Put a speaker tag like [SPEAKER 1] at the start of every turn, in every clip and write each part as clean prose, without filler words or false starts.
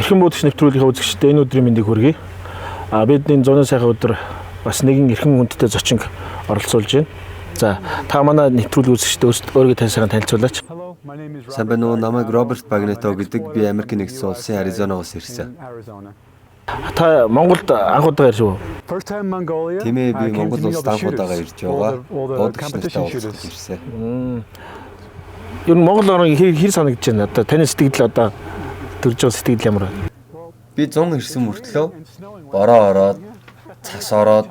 [SPEAKER 1] Эрхэм буудагч нэвтрүүлгийн үзэгчдээ энэ өдрийн мэндийг хүргэе. Бидний 100 сайхан өдөр бас нэгэн эрхэм хүндтэй зочин оролцуулж байна. За та манай нэвтрүүлгийн үзэгчдээ өөрийгөө таньсараа танилцуулаач.
[SPEAKER 2] Сайн байна уу? Намайг Роберт Багнето гэдэг. Би Америкийн нэгдсэн улсын Аризонагоос ирсэн.
[SPEAKER 1] Та Монголд анх удаа ирж байна уу?
[SPEAKER 2] Тийм ээ, би Монгол улсад анх удаага ирж байгаа. Буудагч нартай уулзах ирсэн.
[SPEAKER 1] Ер нь Монгол орн хэр санагдаж байна? Одоо таны сэтгэл одоо төрж байгаа сэтгэл ямар вэ?
[SPEAKER 2] Би 100 ирсэн мөртлөө бороо ороод цас ороод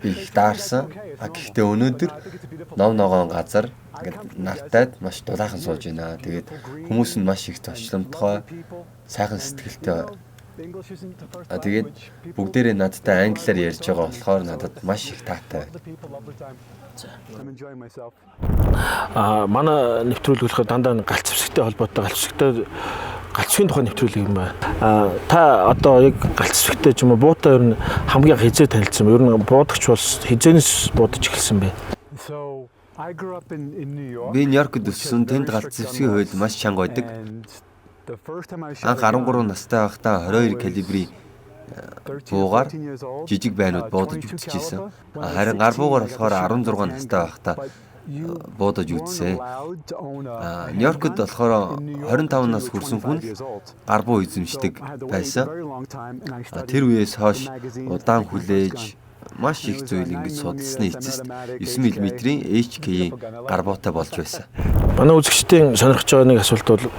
[SPEAKER 2] би их даарсан. Гэхдээ өнөөдөр ном ногоон газар ингээд нартайд маш дулаахан сууж байна. Тэгээд хүмүүс нь маш их зочломтгой, сайхан сэтгэлтэй. Тэгээд бүгдээрээ надтай англиар ярьж байгаа болохоор надад маш их таатай байна.
[SPEAKER 1] Манай нэвтрүүлэг болохоор дандаа галц зэвсэгтэй холбоотой галцвийн тухай нэвтрүүлэг юм байна. Та одоо яг галц зэвсэгтэй ч юм уу буутай ер нь хамгийн хизээ танилцсан. Ер нь буудагч бол хизээнээс буудаж эхэлсэн бэ.
[SPEAKER 2] Би Нью-Йоркд өссөн. Тэнд галц зэвсгийн хууль маш чанга байдаг. Анх 13 настай байхдаа 22 калибрийн буугаар жижиг байнууд буудаж үтчихсэн. Харин гар буугаар болохоор 16 настай байхдаа буудаж үтсэн. Нью-Йоркд болохоор 25 нас хүрсэн хүн гар буу эзэмшдэг байсан. Тэр үеэс хойш удаан хүлээж маш их зүйл ингэж судалсны эцэст 9 мм-ийн HK-ийн гар буутай болж байсан.
[SPEAKER 1] Манай үзэгчдийн сонирхож байгаа нэг асуулт бол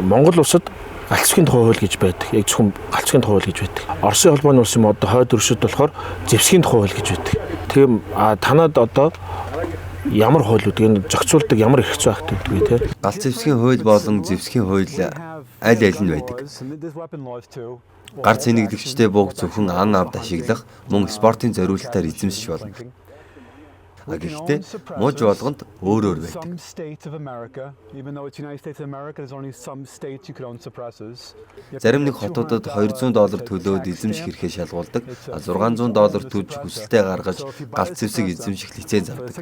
[SPEAKER 1] Монгол улсад галцвийн тухай хууль гэж байдаг. Яг зөвхөн галцвийн тухай хууль гэж байдаг. Оросын холбооны улс юм одоо хойд өршөд болохоор зэвсгийн тухай хууль гэж байдаг. Тийм танад одоо ямар хуулиуд энэ зохицуулдаг ямар хэрэгцээ багт гэдэг вэ те?
[SPEAKER 2] Галц зэвсгийн хууль болон зэвсгийн хууль аль нь байдаг. Гар цэнэглэгчтэй бууг зөвхөн ан авд ашиглах, мөн спортын зориулалтаар эзэмшиж болно. Гэхдээ мууж болгонд өөр байдаг. Зарим нэг хотуудад $200 төлөөд эзэмших эрхээ шалгуулдаг. $600 төлж хүсэлтээ гаргаж галц зэвсэг эзэмших лиценз авдаг.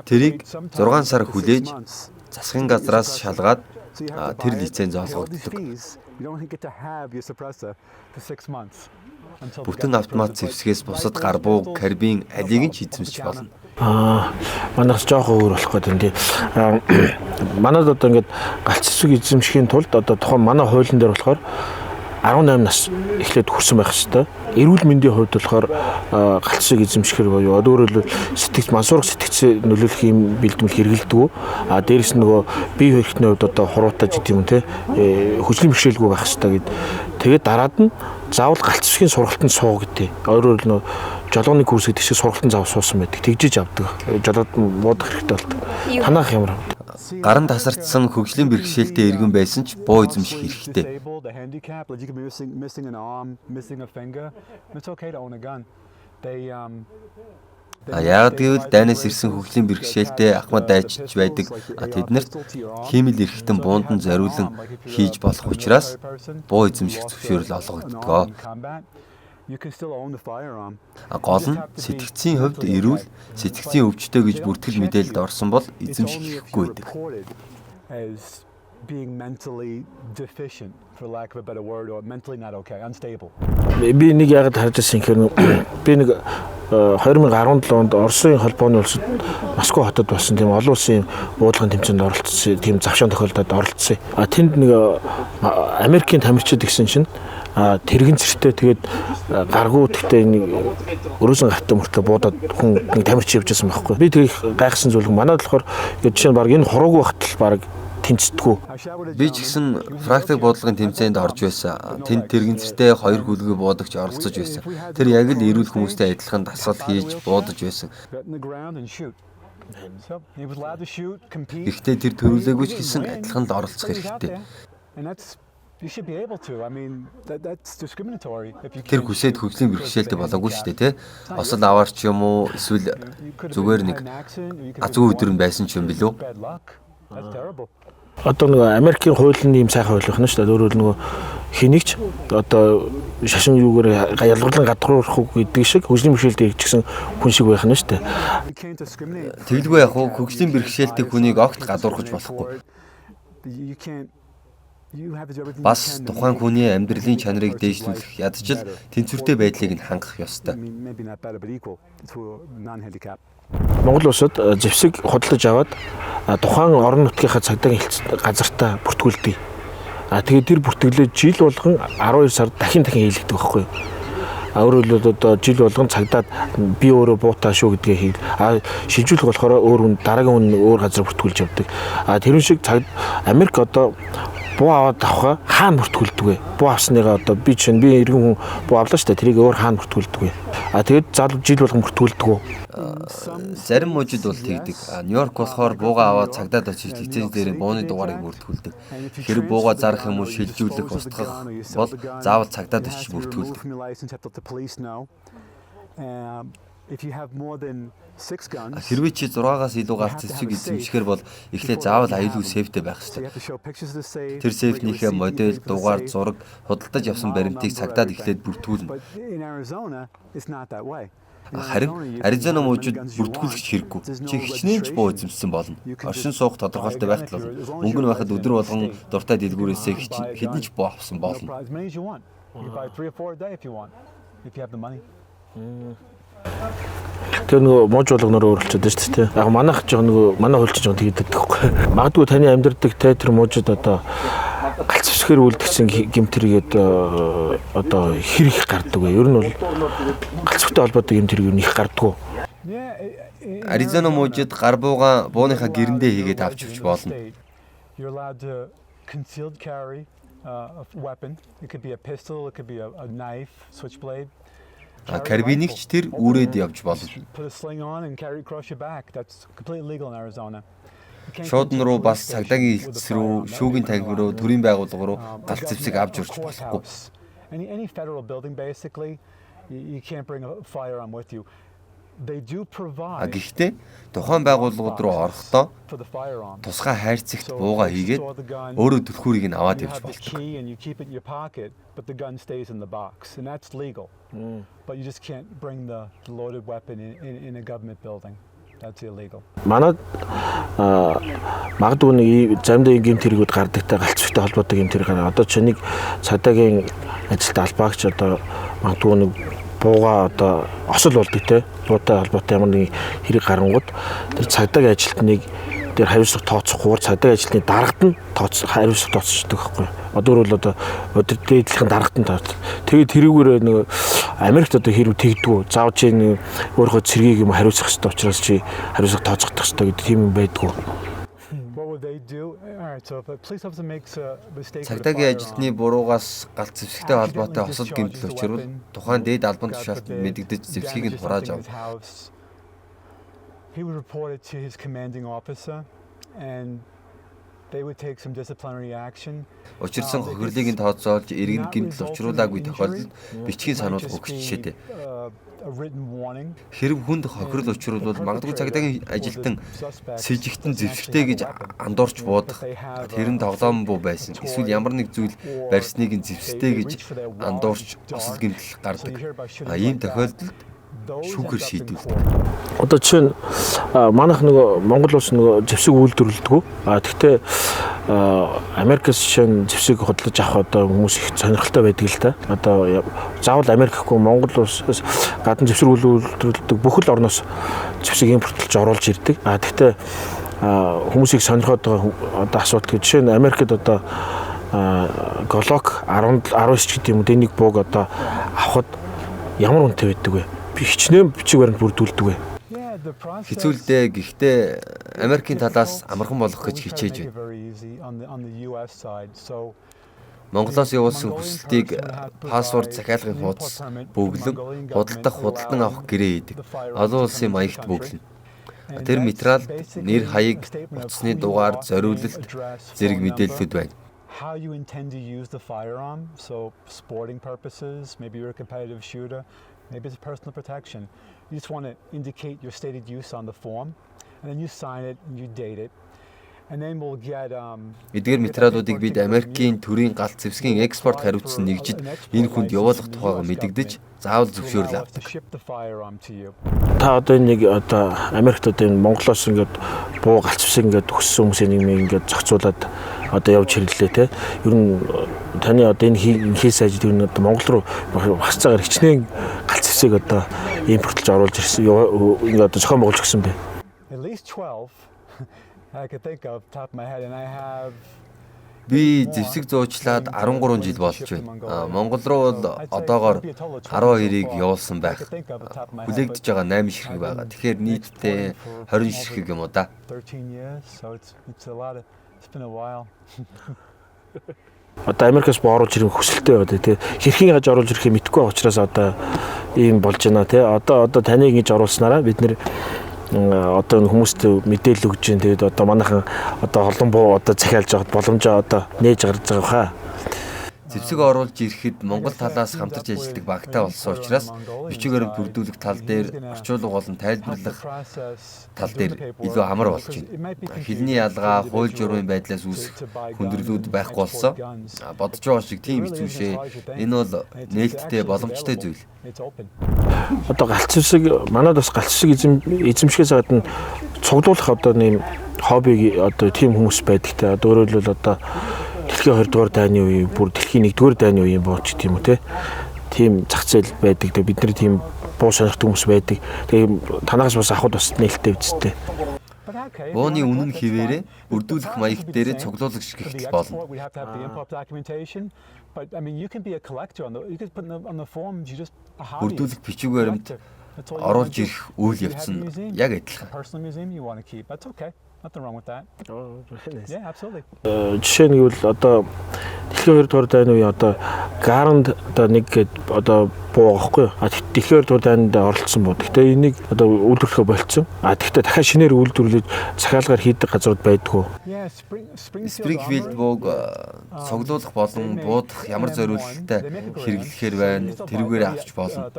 [SPEAKER 2] Тэрийг 6 сар хүлээж засгийн газраас шалгаад тэр лиценз олгогддог. Бүтэн автомат зэвсгээс бусад гар буу, карбин алийг нь ч эзэмшиж болно.
[SPEAKER 1] Манайс жоох өөр болох гэдэг юм. Манайд одоо ингээд галц зэвсэг эзэмшихийн тулд одоо тухайн манай хуулийн дээр болохоор 18 нас эхлээд хүрсэн байх хэвээр. Эрүүл мэндийн хувьд болохоор галцыг эзэмшихэр буюу өөрөөр хэлбэл мансуурах сэтгцээ нөлөөлөх юм бэлтгэл хэрэгэлдэг. Дээрэс нь нөгөө бие хөрхтний хувьд одоо хуруутаж гэдэг юм те хүчний бэрхшээлгүй байх хэвээр гэд. Тэгээд дараад нь заавал галцвийн сургалтанд суу гэдэг. Өөрөөр хэлбэл жолооны курс гэдэг шиг сургалтанд заав суусан байдаг. Тэгжиж авдаг. Жолоод буудах хэрэгтэй болдог. Танах ямар вэ?
[SPEAKER 2] Гаран тасардсан хөгжлийн бэрхшээлтэй иргэн байсан ч буу эзэмших хэрэгтэй. Яг гэвэл дайнаас ирсэн хөгжлийн бэрхшээлтэй ахмад дайчиж байдаг. Тэднэрт хиймэл эрхтэн буундан зориулан хийж болох учраас буу эзэмших зөвшөөрөл олгогддог. Гол нь сэтгцийн хувьд эрүүл, сэтгцийн өвчтөй гэж бүртгэл мэдээлэлд орсон бол эзэмших хэрэггүй байдаг.
[SPEAKER 1] Би нэг яг харж ирсэн хэрэг би нэг 2017 онд Оросын холбооны улсад Москва хотод болсон тийм олон улсын буудлагын тэмцээнд оролцсон, тийм завшаан тохиолдолд оролцсон. Тэнд нэг Америкийн тамирчид гэсэн чинь тэрэгэн зэрэгтэй тэгээд гаргуу тэгтээ нэг өрөөсөн гартаа мөртлөө буудаад хүн нэг тамирч явж байсан байхгүй. Би тэрийг гайхсан зүйл манайд болохоор жишээ нь баг энэ хурууг багт баг тэнцдэггүй.
[SPEAKER 2] Би ч гэсэн практик буудлагын тэмцээнд орж байсан. Тэнд тэрэгэн зэрэгтэй 2 хүлгээ буудагч оролцож байсан. Тэр яг л эрүүл хүмүүстэй адилхан дасгал хийж буудаж байсан. Гэхдээ тэр төрүүлээгүй ч гэсэн адилхан л оролцох хэрэгтэй. Тэр хүсээд хөгжлийн бэрхшээлтэй болоогүй шүү дээ, тэ? Осол аваарч юм уу? Эсвэл зүгээр нэг азгүй өдөр нь байсан ч юм билүү?
[SPEAKER 1] Одоо нөгөө Америкийн хуулийн ийм сайхан хууль байна шүү дээ. Өөрөөр нөгөө хэнийгч одоо шашин юугаар ялгарлан гадууурах гэдэг шиг хөгжлийн бэрхшээлтэй ч гэсэн хүн шиг байх нь шүү дээ.
[SPEAKER 2] Тэгэлгүй яг хөө хөгжлийн бэрхшээлтэй хүнийг огт гадуурхаж болохгүй. Бас тухайн хүний амьдралын чанарыг дээшлүүлэх ядчил тэнцвэртэй байдлыг нь хангах ёстой.
[SPEAKER 1] Монгол улсад зэвсэг худалдаж аваад тухайн орон нутгийнхаа цагдаагийн газартаа бүртгүүлдэг. Тэгээд тэр бүртгэлээ жил болгон 12 сар дахин хийлэгдэх байхгүй. Өөрөөр хэлбэл одоо жил болгон цагдаад би өөрөө буутаа шүү гэдгээ хийл. Шилжүүлэх болохоор өөр хүн дараагийн хүн өөр газар бүртгүүлж явдаг. Тэрэн шиг Америк одоо буу аваад авахаа хаана бүртгүүлдэг вэ? Буу авсныгаа одоо би иргэн хүн буу авлаа шүү дээ. Тэрийг өөр хаана бүртгүүлдэг вэ? Тэгээд залуу жил болгон бүртгүүлдэг үү?
[SPEAKER 2] Зарим мужид бол тэгдэг. Нью-Йорк болохоор бууга аваад цагдаад очиж лиценз дээр бууны дугаарыг бүртгүүлдэг. Хэрэг бууга зарах юм уу шилжүүлэх устгах бол заавал цагдаад очиж бүртгүүлдэг. Хэрвээ чи 6-аас илүү галт зэвсэг эзэмшихээр бол эхлээд заавал аюулгүй сейфтэй байх ёстой. Тэр сейфнийхээ модель, дугаар, зураг, худалдаж авсан баримтыг цагдаад эхлээд бүртгүүлнэ. Харин Аризона мужид бүртгүүлэгч хэрэггүй. Чи хичнээн ч буу эзэмшсэн болно. Оршин суух тодорхойлолтой байх л мөнгө нь байхад өдөр болгон дуртай дэлгүүрээсээ хэдэн ч буу авсан болно.
[SPEAKER 1] Тэр нөгөө мууж болгоноор өөрчлөж байна шүү дээ. Яг манайх жоо нөгөө манай хуульч жоо тэгдэг байхгүй. Магадгүй таны амьдардаг те тэр муужид одоо галц зэвсгээр үлдгэсэн гэмтэргээд одоо хэр их гардаг вэ? Ер нь бол галцтай холбоотой гэмтэр юу их гардаг уу?
[SPEAKER 2] Аризона мужид гар бууга бууныхаа гэрэндээ хийгээд авч явж болно. Карабинигч тэр үрээд явж болно. Шуудан руу бас цагдаагийн хэлтс рүү, шүүгийн танхим руу, төрийн байгууллага руу галт зэвсэг авч урч болохгүй. Гэхдээ тухайн байгууллагууд руу орохдоо тусгай хайрцагт бууга хийгээд өөрөө түлхүүрийг нь аваад явж болдог.
[SPEAKER 1] Манайд магадгүй нэг заримдаа гэмт хэрэгүүд гардагтай галцтай холбоотой гэмт хэрэг гараа. Одоо чи нэг цагдаагийн ажилд албаагч одоо магадгүй нэг бууга одоо осол болдог те. Буутай холбоотой ямар нэг хэрэг гарангууд тэр цагдаагийн ажилтныг тэр хариуцлага тооцохгүй цагдаагийн ажилтны дарагт нь хариуцлага тооцчихдаг байхгүй. Одоо бол одоо дээдлийнхэн дарагт нь тооц. Тэгээд тэрүүгээр нэг Америкт одоо хэрэг тэгдэггүй. Заавал чи өөрөө цэргийг юм хариуцах хэрэгтэй учраас чи хариуцлага тооцохдох хэрэгтэй гэдэг тийм юм байдгүй.
[SPEAKER 2] Цагдаагийн ажилтны буруугаас галт зэвсэгтэй холбоотой осол гэмтэл учрвал тухайн дээд албан тушаалд мэдэгдэж зэвсгийг нь хурааж авна. Учирсан хохирлыг нь тооцоолж иргэн гэмтэл учруулаагүй тохиолдолд бичгийн сануулга өгч жишээтэй. Хэрэг хүнд хохирол учруулвал магадгүй цагдаагийн ажилтан сэжигтэн зэвсэгтэй гэж андуурч буудах, тэр нь тоглоом буу байсан. Эсвэл ямар нэг зүйл барьсныг нь зэвсэгтэй гэж андуурч осол гэмтэл гардаг. Ийм тохиолдолд шүүхэр шийдвэрлэдэг.
[SPEAKER 1] Одоо жишээ нь манайх нөгөө Монгол улс нөгөө зэвсэг үйлдвэрлэдэг. Гэхдээ Америкээс жишээ нь зэвсэг худалдаж авах одоо хүмүүс их сонирхолтой байдаг л да. Одоо заавал Америк гэхгүй Монгол улсаас гадна зэвсэг үйлдвэрлэдэг бүх л орноос зэвсэг импортлж оруулж ирдэг. Гэхдээ хүмүүсийг сонирхоод байгаа одоо асуудал гэж жишээ нь Америкт одоо Glock 19 гэдэг юм уу тэнийг бууг одоо авахд ямар үнэтэй байдаг вэ? Хичнээн бичиг баримт бүрдүүлдэг вэ?
[SPEAKER 2] Хэцүүлдэ гэхдээ Америкийн талаас амархан болох гэж хичээж байна. Монголоос явуулсан хүсэлтийг пассворд захиалгын хуудас бөглөн худалдан авах гэрээ хийдэг. Олон улсын маягт бөглөнө. Тэр материал нэр хаяг, утасны дугаар, зориулалт зэрэг мэдээллүүд байна. How you intend to use the firearm, so sporting purposes, maybe you're a competitive shooter, maybe it's personal protection. You just want to indicate your stated use on the form, and then you sign it and you date it. Эдгээр материалуудыг бид Америкийн төрийн галт зэвсгийн экспорт хариуцсан нэгжид энэ хүнд явуулах тухайга мэдэгдэж заавал зөвшөөрөл авдаг.
[SPEAKER 1] Та одоо нэг одоо Америкт одоо энэ Монголоос ингээд буу галт зэвсэг ингээд өссөн хүмүүсийн нийгмийг ингээд зохицуулаад одоо явж хэрлээ те. Ер нь таны одоо энэ хийс ажил ер нь одоо Монгол руу бас цагаар хичнээн галт зэвсэг одоо импортлж оруулж ирсэн ингээд одоо зохион байгуулж өгсөн бэ.
[SPEAKER 2] Би зэвсэг зуучлаад 13 жил болж байна. Монгол руу бол одоогоор 12-ыг явуулсан байх. Хүлээгдэж байгаа 8 ширхэг байгаа. Тэгэхээр нийтдээ 20 ширхэг юм уу да.
[SPEAKER 1] Одоо Америкаас боо оруулж ирэх хүсэлтэй байдаг тий. Хэрхэн яаж оруулж ирэхээ мэдэхгүй байгаа учраас одоо ийм болж байна тий. Одоо таныг ингэж оруулснараа бид нэр одоо хүмүүст мэдээлэл өгж जैन. Тэгээд одоо манайхан одоо холон буу одоо захиалж авах боломжоо одоо нээж гаргаж байгаа хаа.
[SPEAKER 2] Зэвсэг оруулж ирэхэд Монгол талаас хамтарч ажилладаг багтаа болсон учраас бичиг баримт бүрдүүлэх тал дээр, орчуулга болон тайлбарлах тал дээр илүү амар болж байна. Хэлний ялгаа, хууль журмын байдлаас үүсэх хүндрэлүүд байхгүй болсон. Бодож байгаа шиг тийм хэцүү шээ. Энэ бол нээлттэй боломжтой зүйл.
[SPEAKER 1] Одоо галт зэвсэг манайд бас галт зэвсэг эзэмшихээс гадна цуглуулах одоо нэм хоббиг одоо тийм хүмүүс байдаг те. Одоо өөрөөр хэлбэл одоо дэлхийн 2 дугаар дайны үеийн бүр дэлхийн 1 дугаар дайны үеийн бууч гэх юм уу те. Тийм зах зээл байдаг. Тэгээ бид нар тийм буу сонирхдаг хүмүүс байдаг. Тэгээ танаас бас авахд бас нээлттэй үсттэй.
[SPEAKER 2] Бууны үнэн хിവэрээ бүрдүүлэх маяг дээр цуглуулах шигтгэл болно. Бүрдүүлэх бичиг баримт оруулж ирэх үйл явц нь яг адилхан.
[SPEAKER 1] Жишээ нь гэвэл одоо дэлхийн 2 дугаар дайны үеийн одоо Гаранд одоо нэг одоо буу байхгүй. Дэлхийн 2 дугаар дайнд оролцсон буу. Гэхдээ энийг одоо үйлдвэрлэхэ болцсон. Гэхдээ дахиад шинээр үйлдвэрлэж захиалгаар хийдэг газрууд байдгүй.
[SPEAKER 2] Спрингфилд бууг цуглуулах болон буудах ямар зориулалттай хэрэглэхээр байна. Тэрүүгээр авч болно.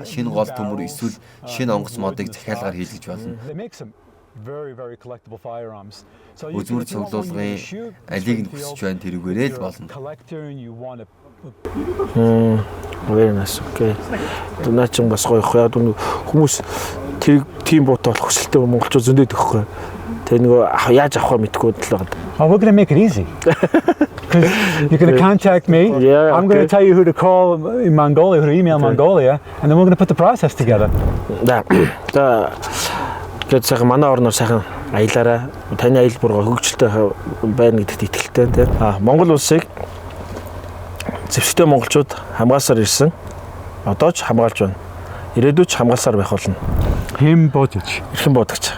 [SPEAKER 2] Шинэ гол төмөр эсвэл шинэ онгоц модыг захиалгаар хийлгэж болно. Үзмэр цуглуулгын алийг нь хүсэж байна тэрүүгээрээ л болно.
[SPEAKER 1] Very nice. Okay. Наач бас гоё яа хүмүүс тэр тийм буутай болох хүсэлтэй монголчууд зөндөд өгөхгүй. Тэг нөгөө яаж авахаа мэдгүй л байгаа.
[SPEAKER 3] We're going to make it easy. Because you're going to contact me.
[SPEAKER 1] Yeah,
[SPEAKER 3] I'm going to tell you who to call in Mongolia, who to email Mongolia, and then we're going to put the process together.
[SPEAKER 1] Да. Тэгээд сайхан манай орноор сайхан аялаараа таны аял бүр хөгжилтэй байна гэдэгт итгэлтэй тийм. Монгол улсыг зэвсэгтэй монголчууд хамгаалсаар ирсэн. Одоо ч хамгаалж байна. Ирээдүйд ч хамгаалсаар байх болно.
[SPEAKER 3] Хэн бодож?
[SPEAKER 1] Эрхэн бодогч.